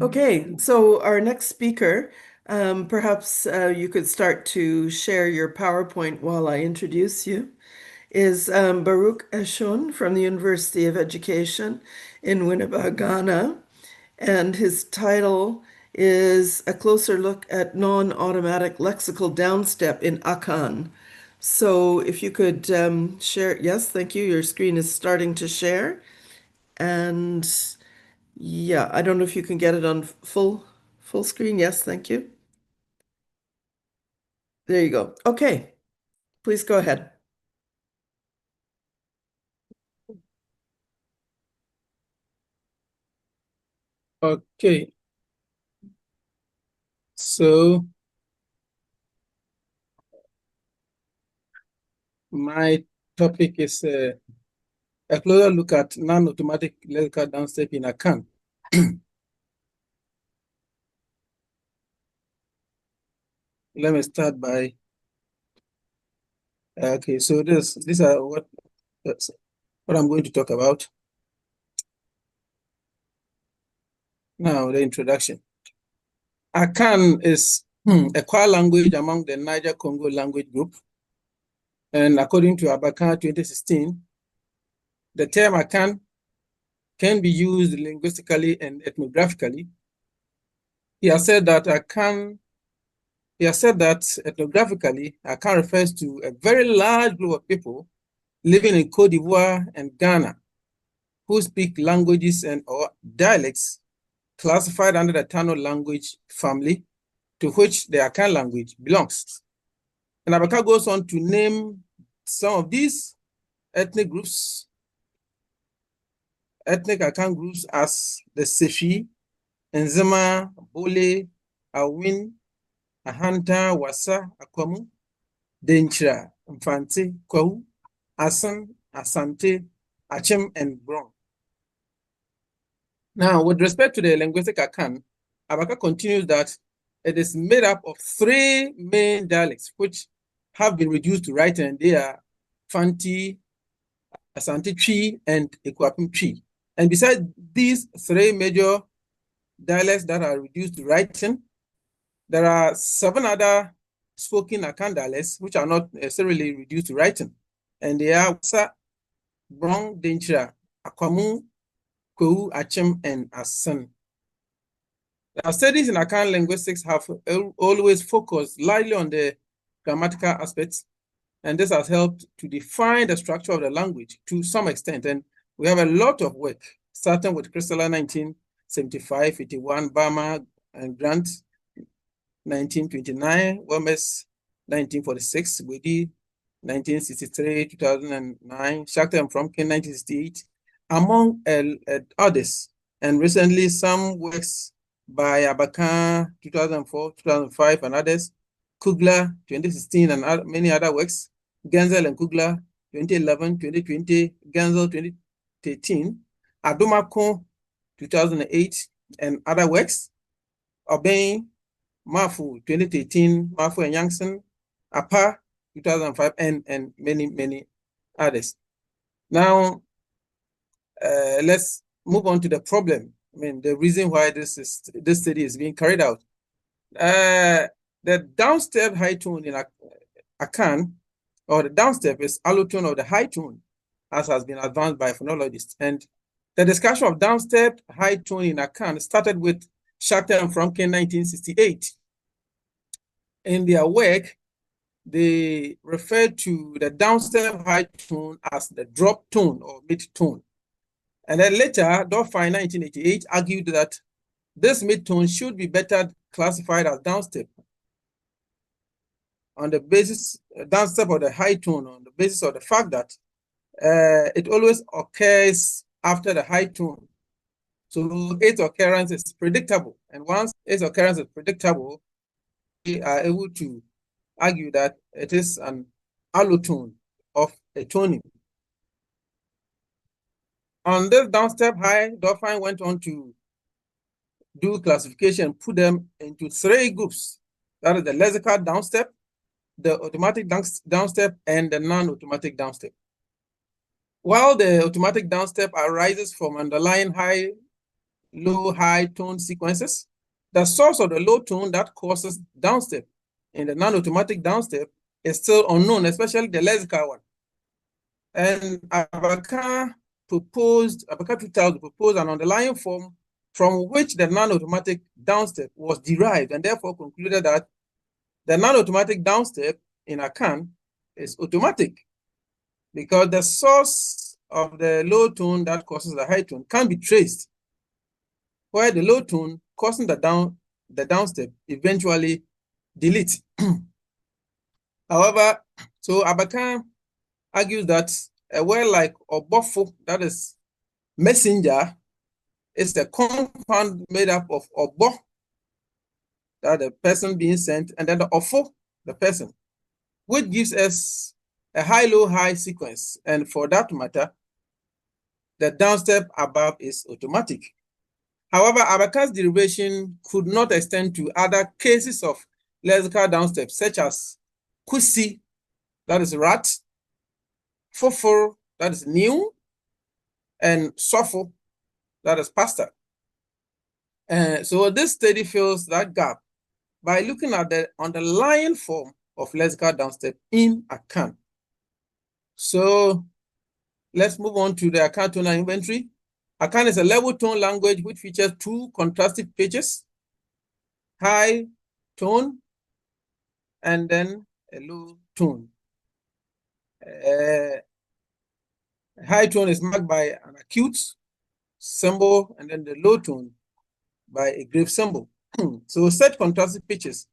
Okay, so our next speaker, perhaps you could start to share your PowerPoint while I introduce you, is Baruch Eshun from the University of Education in Winneba, Ghana. And his title is A Closer Look at Non-Automatic Lexical Downstep in Akan. So if you could share, yes, thank you. Your screen is starting to share. And yeah, I don't know if you can get it on full screen. Yes, thank you. There you go. Okay, please go ahead. Okay, so my topic is a closer look at non-automatic lexical downstep in Akan. Let me start by okay. So these are what I'm going to talk about now. The introduction. Akan is a core language among the Niger-Congo language group, and according to Abakah 2016, the term Akan can be used linguistically and ethnographically. He has said that ethnographically, Akan refers to a very large group of people living in Cote d'Ivoire and Ghana who speak languages and or dialects classified under the Tano language family to which the Akan language belongs. And Abakah goes on to name some of these ethnic Akan groups as the Sefi, Nzema, Bole, Awin, Ahanta, Wasa, Akwamu, Denchira, Mfante, Kwahu, Asan, Asante, Achem, and Bron. Now, with respect to the linguistic Akan, Abakah continues that it is made up of three main dialects which have been reduced to writing, and they are Fanti, Asante Twi, and Ekwapim Twi. And besides these three major dialects that are reduced to writing, there are 7 other spoken Akan dialects which are not necessarily reduced to writing. And they are Wasa, Bron, Denchira, Akwamu, Kwahu, Achem, and Asan. Our studies in Akan linguistics have always focused largely on the grammatical aspects, and this has helped to define the structure of the language to some extent. And we have a lot of work, starting with Cristela 1975, 81, Bama and Grant 1929, Womes 1946, Wedi 1963, 2009, Shakhter and Fromkin 1968, among others. And recently, some works by Abakah 2004, 2005, and others, Kugler 2016, and many other works, Genzel and Kugler 2011, 2020, Genzel 2013, Adomako 2008, and other works, Obeying, Mafu 2013, Mafu and Youngson, Apa 2005, and many others. Now, let's move on to the problem. I mean, the reason why this study is being carried out. The downstep high tone in Akan, or the downstep is allotone of the high tone, as has been advanced by phonologists. And the discussion of downstep high tone in Akan started with Shakhter and Fromkin 1968. In their work, they referred to the downstep high tone as the drop tone or mid-tone. And then later, Dauphin 1988 argued that this mid-tone should be better classified as downstep on the basis, downstep of the high tone, on the basis of the fact that it always occurs after the high tone. So its occurrence is predictable. And once its occurrence is predictable, we are able to argue that it is an allotone of a toning. On this downstep high, Dauphin went on to do classification, put them into 3 groups. That is the lexical downstep, the automatic downstep, and the non-automatic downstep. While the automatic downstep arises from underlying high low-high tone sequences. The source of the low tone that causes downstep in the non-automatic downstep is still unknown, especially the lexical one. And Abakah 2000 proposed an underlying form from which the non-automatic downstep was derived, and therefore concluded that the non-automatic downstep in Akan is automatic, because the source of the low tone that causes the high tone can be traced, where the low tone causing the downstep eventually delete. However, so Abakah argues that a word like obofo, that is messenger, is a compound made up of obo, that the person being sent, and then the ofo, the person, which gives us a high-low-high sequence. And for that matter, the downstep above is automatic. However, Abakah's derivation could not extend to other cases of lexical downstep, such as kusi, that is rat, fofo, that is new, and sofo, that is pasta. So this study fills that gap by looking at the underlying form of lexical downstep in Akan. So let's move on to the Akan tonal inventory. Akan is a level tone language which features two contrastive pitches, high tone and then a low tone. High tone is marked by an acute symbol, and then the low tone by a grave symbol. So such contrastive pitches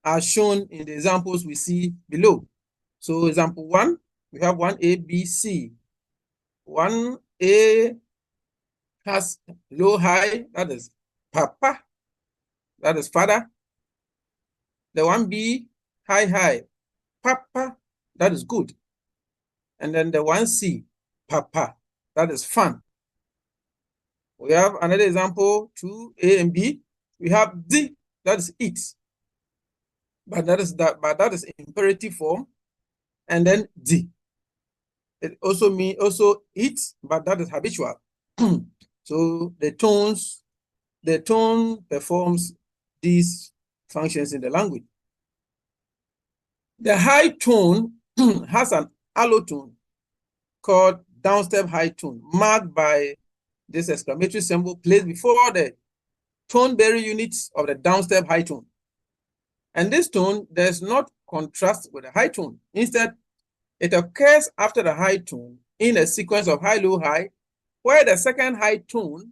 are shown in the examples we see below. So example 1, we have 1A, B, C. 1A has low high, that is papa, that is father. The 1B, high high, papa, that is good. And then the 1C, papa, that is fun. We have another example, 2A and B. We have D, that is it. But that is imperative form. And then D. It also means it, but that is habitual. So the tone performs these functions in the language. The high tone has an allotone called downstep high tone, marked by this exclamatory symbol placed before the tone-bearing units of the downstep high tone. And this tone does not contrast with the high tone. Instead, it occurs after the high tone in a sequence of high, low, high, where the second high tone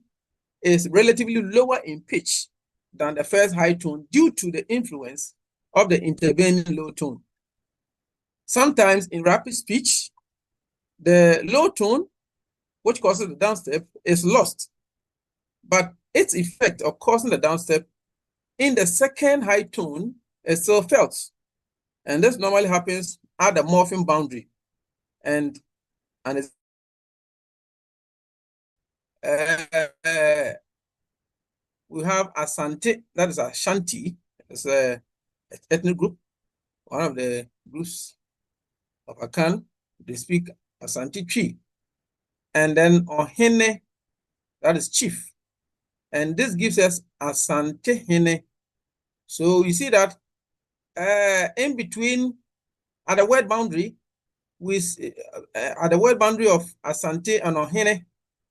is relatively lower in pitch than the first high tone due to the influence of the intervening low tone. Sometimes in rapid speech, the low tone, which causes the downstep, is lost, but its effect of causing the downstep in the second high tone is still felt. And this normally happens at the morpheme boundary. And it's we have Asante, that is Ashanti. It's an ethnic group, one of the groups of Akan. They speak Asante Tree. And then Ohene, that is chief. And this gives us Asante Hene. So you see that in between, at the word boundary, at the word boundary of Asante and Ohene,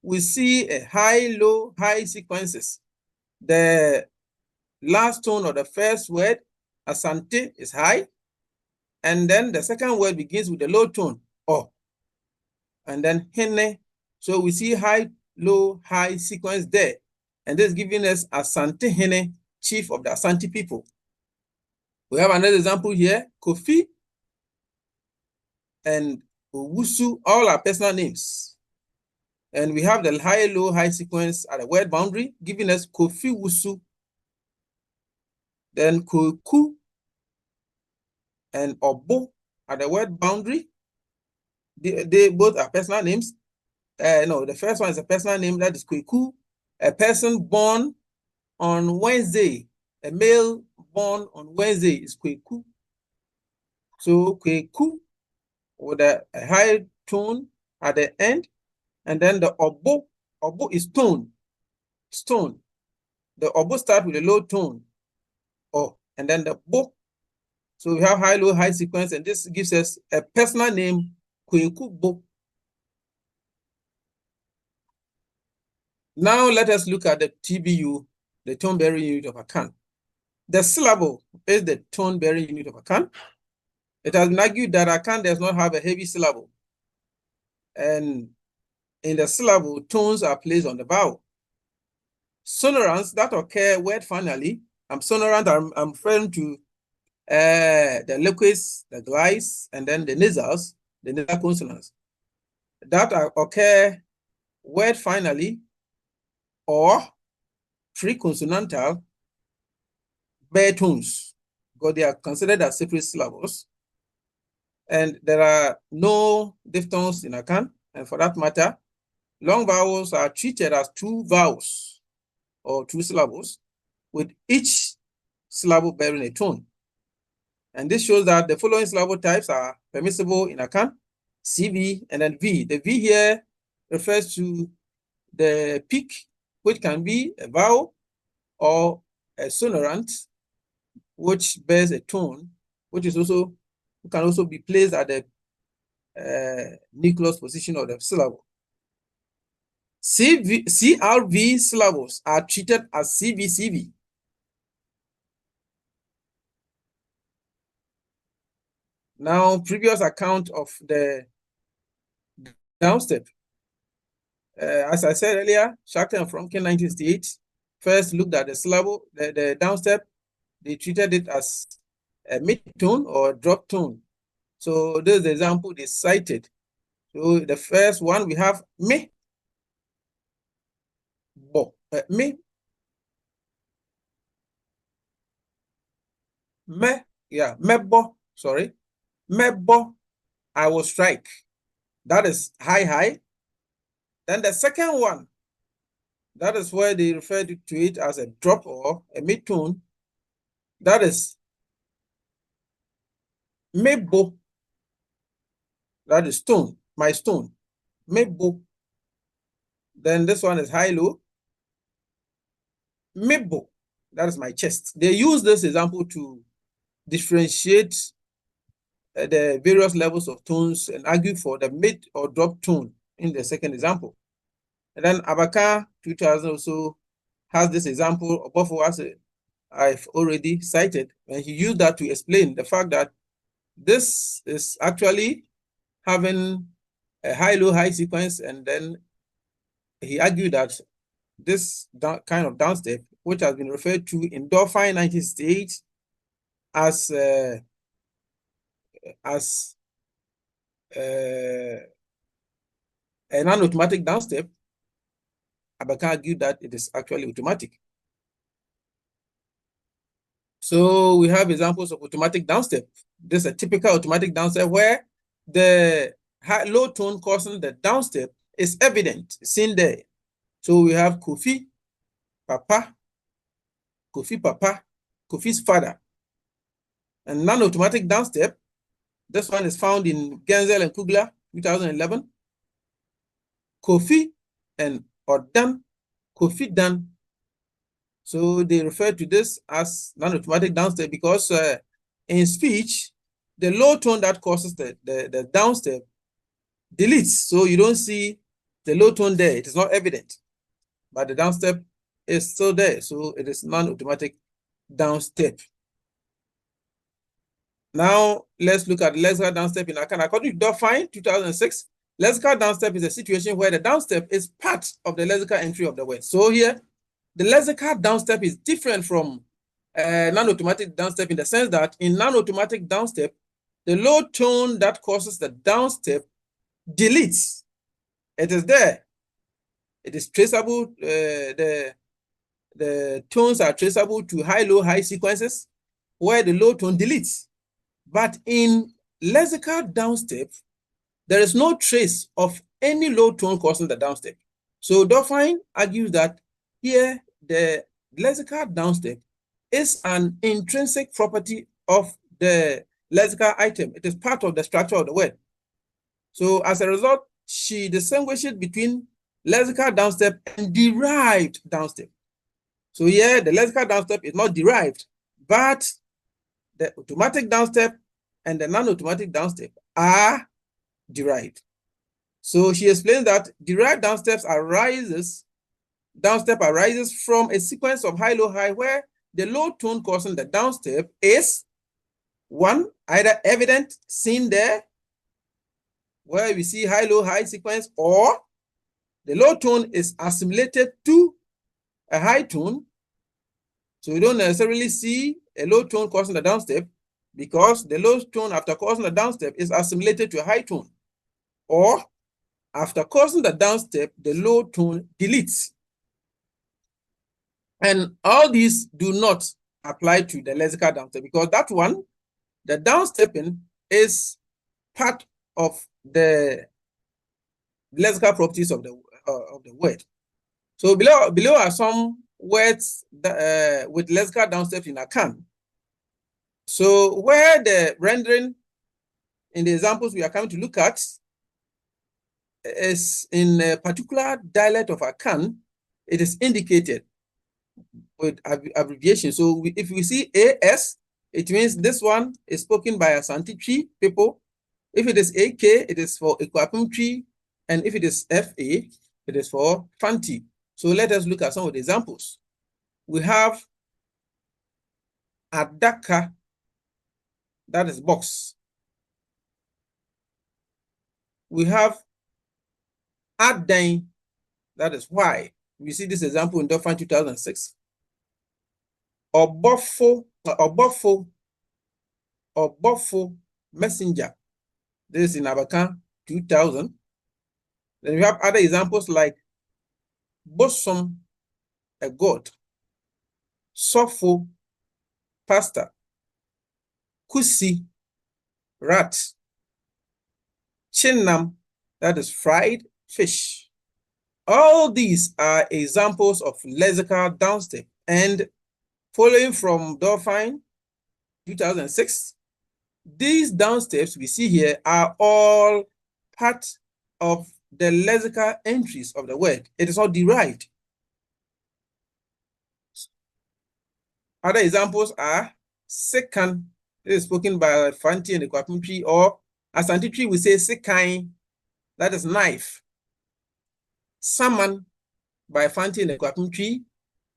we see a high, low, high sequences. The last tone of the first word, Asante, is high. And then the second word begins with the low tone, O. And then Hene. So we see high, low, high sequence there. And this is giving us Asante Hene, chief of the Asante people. We have another example here, Kofi and Owusu, all are personal names. And we have the high, low, high sequence at the word boundary, giving us Kofi Wusu, then Koku and Obo at the word boundary. They both are personal names. No, the first one is a personal name, that is Kweku, a person born on Wednesday. A male born on Wednesday is Kweku. So Kweku with a high tone at the end, and then the Obo is stone. the obo start with a low tone, and then the bo. So we have high, low, high sequence, and this gives us a personal name, Kweku Bo. Now let us look at the TBU, the tone-bearing unit of Akan. The syllable is the tone-bearing unit of Akan. It has been argued that Akan does not have a heavy syllable. And in the syllable, tones are placed on the vowel. Sonorants that occur word finally, sonorant, I'm referring to the liquids, the glides, and then the nasals, the nasal consonants that occur word finally or pre-consonantal bare tones, because they are considered as separate syllables. And there are no diphthongs in Akan, and for that matter, long vowels are treated as two vowels or two syllables, with each syllable bearing a tone. And this shows that the following syllable types are permissible in Akan: CV and then V. The V here refers to the peak, which can be a vowel or a sonorant, which bears a tone, which is also can also be placed at the nucleus position of the syllable. CRV syllables are treated as CVCV. Now, previous account of the downstep. As I said earlier, Shackleton and Fromkin 1968 first looked at the syllable, the downstep. They treated it as a mid-tone or drop tone. So this is the example they cited. So the first one we have me, bo, me, mebo, sorry, mebo, I will strike. That is high, high. Then the second one, that is where they refer to it as a drop or a mid-tone. That is mebo. That is stone, my stone. Mebo. Then this one is high-low. Mebo. That is my chest. They use this example to differentiate the various levels of tones and argue for the mid or drop tone in the second example. And then Abakah 2000 also has this example above as I've already cited, and he used that to explain the fact that this is actually having a high-low high sequence, and then he argued that this kind of downstep, which has been referred to in Dolphin 1968 as a non-automatic downstep, Abakah argued that it is actually automatic. So we have examples of automatic downstep. This is a typical automatic downstep where the low tone causing the downstep is evident, seen there. So we have Kofi, Papa, Kofi's father. And non-automatic downstep, this one is found in Genzel and Kugler, 2011. Kofi and Dan, Kofi Dan. So they refer to this as non-automatic downstep because in speech, the low tone that causes the downstep deletes. So you don't see the low tone there. It is not evident. But the downstep is still there. So it is non-automatic downstep. Now, let's look at lexical downstep in Akan. According to Dolphin 2006, lexical downstep is a situation where the downstep is part of the lexical entry of the word. So here, the lexical downstep is different from non-automatic downstep in the sense that in non-automatic downstep, the low tone that causes the downstep deletes. It is there. It is traceable. The tones are traceable to high-low high sequences where the low tone deletes. But in lexical downstep, there is no trace of any low tone causing the downstep. So Dolphin argues that here the lexical downstep is an intrinsic property of the lexical item. It is part of the structure of the word. So as a result, she distinguishes between lexical downstep and derived downstep. So here, the lexical downstep is not derived, but the automatic downstep and the non-automatic downstep are derived. So she explains that derived downstep arises from a sequence of high-low high where the low tone causing the downstep is one, either evident, seen there, where we see high-low high sequence, or the low tone is assimilated to a high tone. So we don't necessarily see a low tone causing the downstep because the low tone after causing the downstep is assimilated to a high tone. Or after causing the downstep, the low tone deletes. And all these do not apply to the lexical downstep because that one, the downstepping is part of the lexical properties of the word. So below are some words that, with lexical downstep in Akan. So where the rendering in the examples we are coming to look at is in a particular dialect of Akan, it is indicated with abbreviation. So if we see AS, it means this one is spoken by Asante Tree people. If it is AK, it is for Ekwapim Tree. And if it is FA, it is for Fanti. So let us look at some of the examples. We have Adaka, that is box. We have Aden, that is why. We see this example in Dauphin 2006. Obofo messenger. This is in Abakah 2000. Then we have other examples like bosom, a god, sofo, pastor, kusi, rat, chinnam, that is fried fish. All these are examples of lexical downstep, and following from Dauphin 2006, these downsteps we see here are all part of the lexical entries of the word. It is not derived. Other examples are sekan, this is spoken by Fanti and the Ekwapim Tree, or Asante Tree we say sekai, that is knife. Saman by Fanti and the Ekwapim Tree,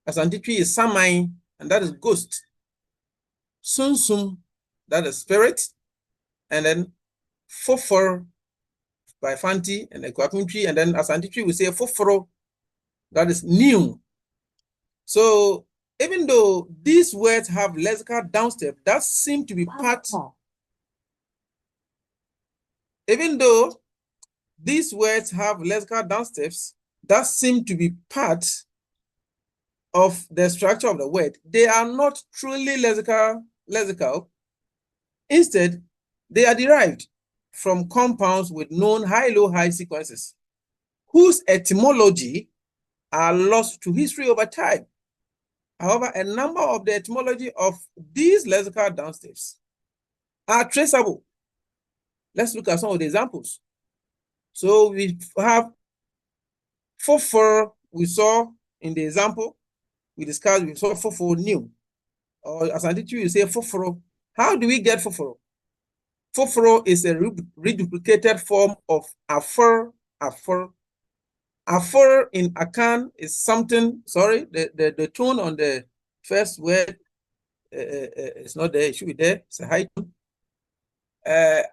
Asante Tree is samai, and that is ghost. Sunsum, that is spirit. And then fofor by Fanti and the Ekwapim Tree, and then Asante Tree we say foforo, that is new. So even though these words have lexical downstep, that seem to be part. Even though these words have lexical downsteps, that seem to be part of the structure of the word. They are not truly lexical. Instead, they are derived from compounds with known high-low-high sequences, whose etymology are lost to history over time. However, a number of the etymology of these lexical downsteps are traceable. Let's look at some of the examples. So we have fofor, we saw in the example we discussed, we saw fofo new. Or Asante Tree, you say foforo. How do we get foforo? Foforo is a reduplicated form of afor. Afor in Akan is something, sorry, the tone on the first word it's not there, it should be there, it's a high tone.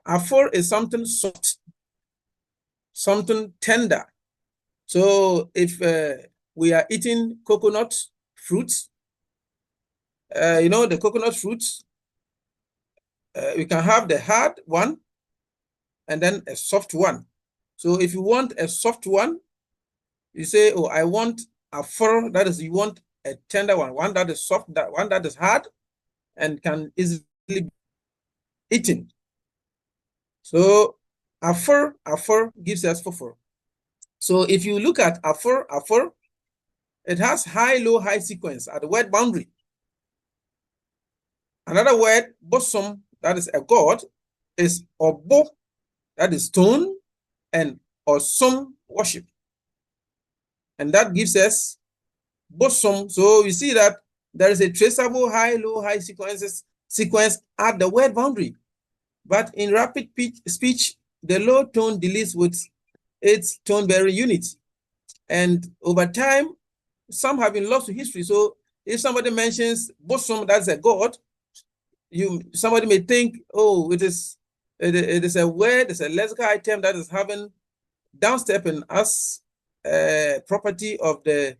Afor is something soft, something tender. So if we are eating coconut fruits, you know, the coconut fruits, we can have the hard one and then a soft one. So if you want a soft one, you say, oh, I want a fur, that is, you want a tender one that is soft, that one that is hard and can easily be eaten. So a fur gives us fur. So if you look at a fur, it has high-low-high sequence at the word boundary. Another word, bosom, that is a god, is obo, that is stone, and osum, worship. And that gives us bosom. So you see that there is a traceable high, low, high sequence at the word boundary. But in rapid speech, the low tone deals with its tone-bearing unit. And over time, some have been lost to history. So if somebody mentions bosom, that's a god, somebody may think, oh, it is a word, it's a lexical item that is having downstepping as a property of the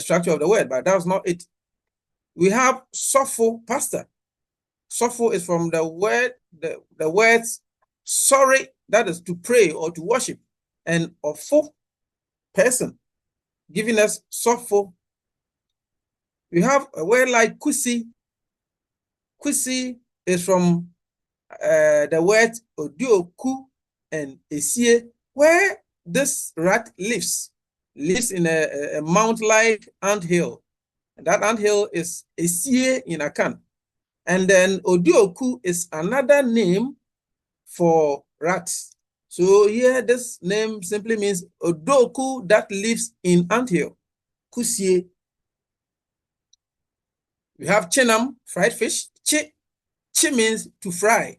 structure of the word, but that's not it. We have sopho, pastor. Sopho is from the word, the words sorry, that is to pray or to worship, and ofo, person, giving us sopho. We have a word like kusi. Kusi is from the word odioku and esie, where this rat lives in a mount-like anthill. And that anthill is esie in Akan. And then odioku is another name for rats. So here this name simply means odoku that lives in anthill, kusie. We have chinam, fried fish. Chi means to fry,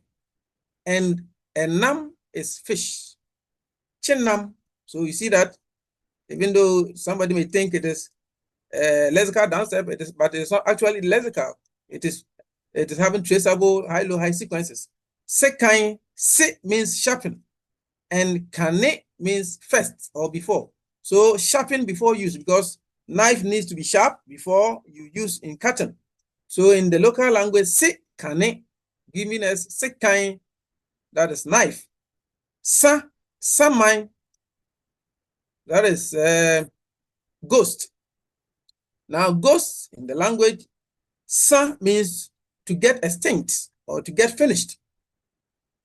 and enam is fish. Chinam. So you see that even though somebody may think it is lexical downstep, but it's not actually lexical. It is having traceable high, low, high sequences. Sekai, se means sharpen, and kane means first or before. So sharpen before use, because knife needs to be sharp before you use in cutting. So in the local language, se kane, giving us sekai, that is knife. Samai, that is ghost. Now, ghost in the language, sa means to get extinct or to get finished.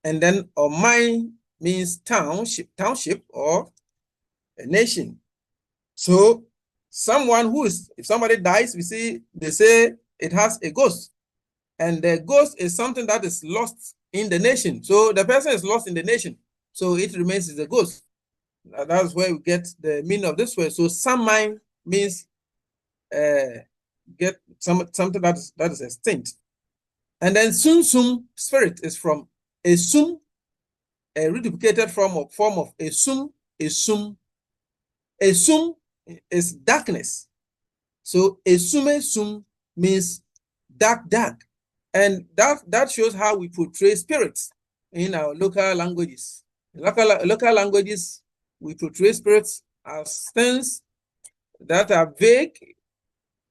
And then omai means township or a nation. So someone if somebody dies, they say it has a ghost. And the ghost is something that is lost in the nation. So the person is lost in the nation. So it remains as a ghost. That's where we get the meaning of this word. So samai means get something that is extinct. And then sunsum, spirit, is from esum, a reduplicated form of esum. Esum is darkness. So esum means dark. And that shows how we portray spirits in our local languages. In local languages, we portray spirits as things that are vague,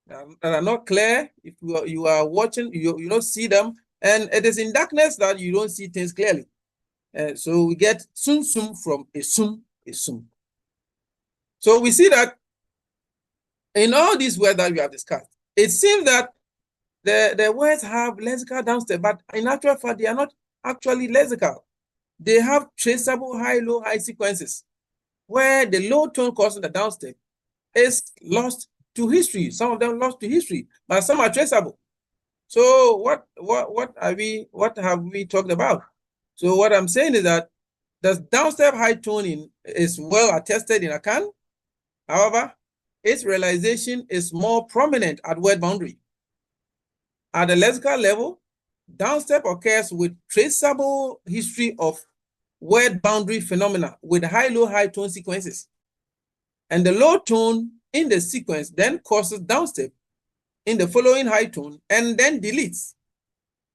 that are not clear. If you are watching, you don't see them. And it is in darkness that you don't see things clearly. So we get sunsum from esum. So we see that in all these words that we have discussed, it seems that the words have lexical downstep, but in actual fact, they are not actually lexical. They have traceable high, low, high sequences, where the low tone causing the downstep is lost to history. Some of them lost to history, but some are traceable. So what have we talked about? So what I'm saying is that the downstep high toning is well attested in Akan. However, its realization is more prominent at word boundary. At the lexical level, downstep occurs with traceable history of word boundary phenomena with high, low, high tone sequences. And the low tone in the sequence then causes downstep in the following high tone and then deletes,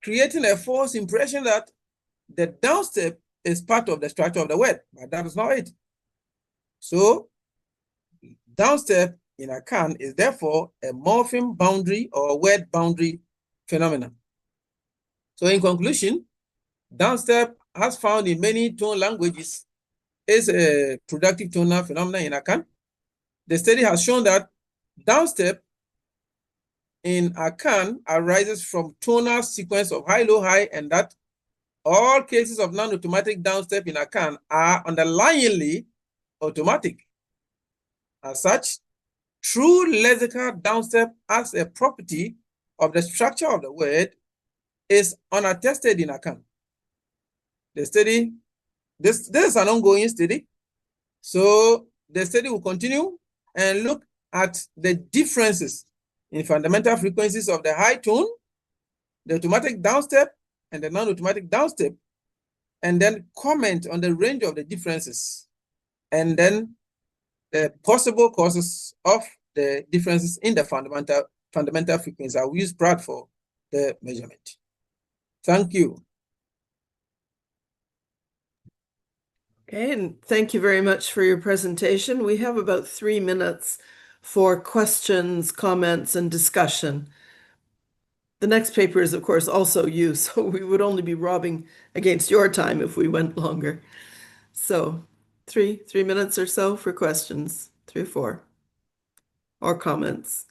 creating a false impression that the downstep is part of the structure of the word, but that is not it. So downstep in Akan is therefore a morpheme boundary or word boundary phenomenon. So in conclusion, downstep, as found in many tone languages, is a productive tonal phenomenon in Akan. The study has shown that downstep in Akan arises from tonal sequence of high, low, high, and that all cases of non-automatic downstep in Akan are underlyingly automatic. As such, true lexical downstep as a property of the structure of the word is unattested in Akan. The study, this is an ongoing study. So the study will continue and look at the differences in fundamental frequencies of the high tone, the automatic downstep, and the non-automatic downstep, and then comment on the range of the differences, and then the possible causes of the differences in the fundamental frequency. I will use Pratt for the measurement. Thank you. Okay, and thank you very much for your presentation. We have about 3 minutes for questions, comments, and discussion. The next paper is, of course, also you, so we would only be robbing against your time if we went longer. So 3 minutes or so for questions, 3 or 4, or comments.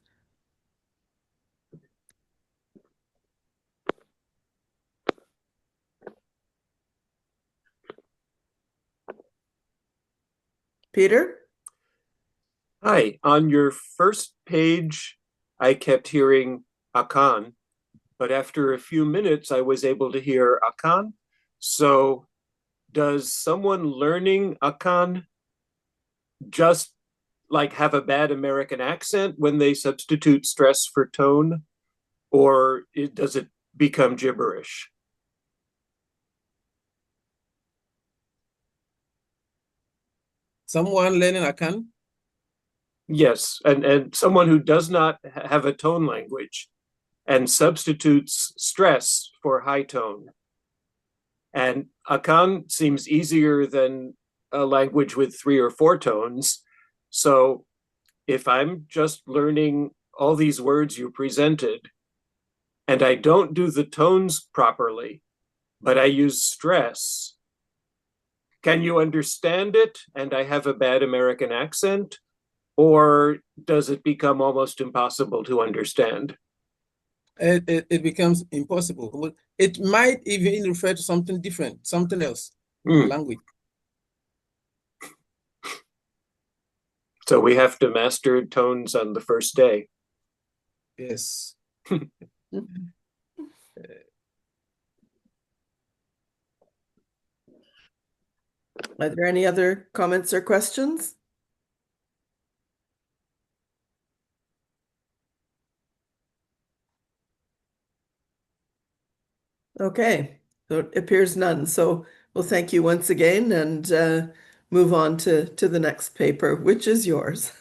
Peter? Hi, on your first page, I kept hearing Akan, but after a few minutes, I was able to hear Akan. So does someone learning Akan just like have a bad American accent when they substitute stress for tone, or does it become gibberish? Someone learning Akan? Yes, and someone who does not have a tone language and substitutes stress for high tone. And Akan seems easier than a language with 3 or 4 tones. So if I'm just learning all these words you presented and I don't do the tones properly, but I use stress, can you understand it and I have a bad American accent? Or does it become almost impossible to understand? It becomes impossible. It might even refer to something different, something else, language. So we have to master tones on the first day. Yes. Are there any other comments or questions? Okay, so it appears none. So we'll thank you once again and move on to the next paper, which is yours.